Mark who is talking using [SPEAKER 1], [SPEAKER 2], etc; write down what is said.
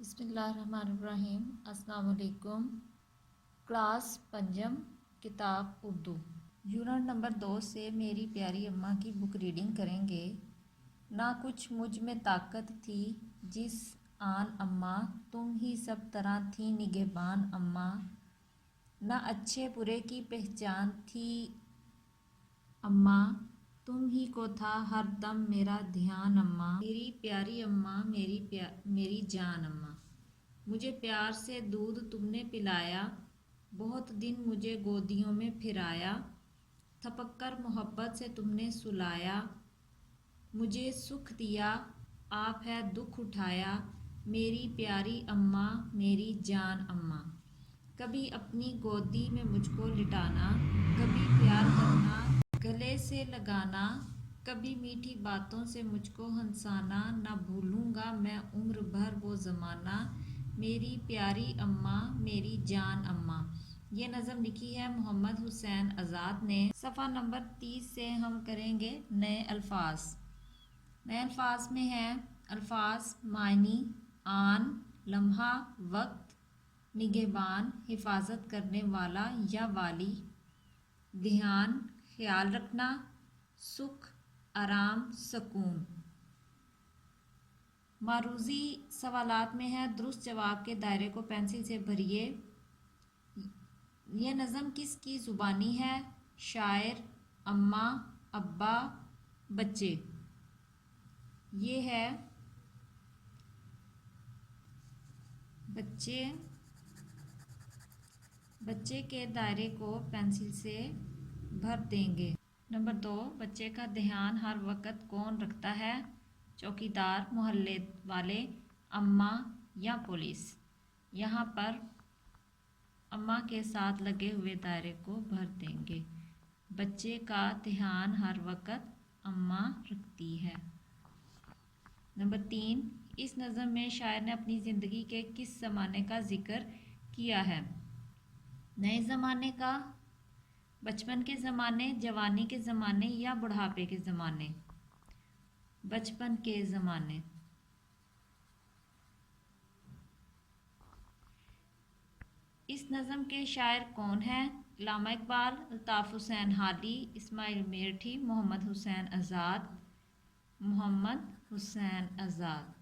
[SPEAKER 1] بسم اللہ الرحمن الرحیم۔ السلام علیکم۔ کلاس پنجم، کتاب اردو، یونٹ نمبر 2 سے میری پیاری اماں کی بک ریڈنگ کریں گے۔ نہ کچھ مجھ میں طاقت تھی جس آن اماں، تم ہی سب طرح تھی نگہبان اماں۔ نہ اچھے برے کی پہچان تھی اماں، تم ہی کو تھا ہر دم میرا دھیان اماں۔ میری پیاری اماں، میری جان اماں، مجھے پیار سے دودھ تم نے پلایا، بہت دن مجھے گودیوں میں پھرایا، تھپک کر محبت سے تم نے سلایا، مجھے سکھ دیا آپ ہے دکھ اٹھایا، میری پیاری اماں میری جان اماں۔ کبھی اپنی گودی میں مجھ کو لٹانا، کبھی پیار کرنا گلے سے لگانا، کبھی میٹھی باتوں سے مجھ کو ہنسانا، نہ بھولوں گا میں عمر بھر وہ زمانہ، میری پیاری اماں میری جان اماں۔ یہ نظم لکھی ہے محمد حسین آزاد نے۔ صفحہ نمبر 30 سے ہم کریں گے نئے الفاظ۔ نئے الفاظ میں ہیں الفاظ معنی، آن لمحہ وقت، نگہبان حفاظت کرنے والا یا والی، دھیان خیال رکھنا، سکھ آرام سکون۔ معروضی سوالات میں ہے درست جواب کے دائرے کو پینسل سے بھریے۔ یہ نظم کس کی زبانی ہے؟ شاعر، اماں، ابا، بچے۔ یہ ہے بچے کے دائرے کو پینسل سے بھر دیں گے۔ نمبر 2، بچے کا دھیان ہر وقت کون رکھتا ہے؟ چوکیدار، محلے والے، اماں یا پولیس۔ یہاں پر اماں کے ساتھ لگے ہوئے دائرے کو بھر دیں گے۔ بچے کا دھیان ہر وقت اماں رکھتی ہے۔ نمبر 3، اس نظم میں شاعر نے اپنی زندگی کے کس زمانے کا ذکر کیا ہے؟ نئے زمانے کا، بچپن کے زمانے، جوانی کے زمانے یا بڑھاپے کے زمانے؟ بچپن کے زمانے۔ اس نظم کے شاعر کون ہیں؟ علامہ اقبال، الطاف حسین حالی، اسماعیل میرٹھی، محمد حسین آزاد۔ محمد حسین آزاد۔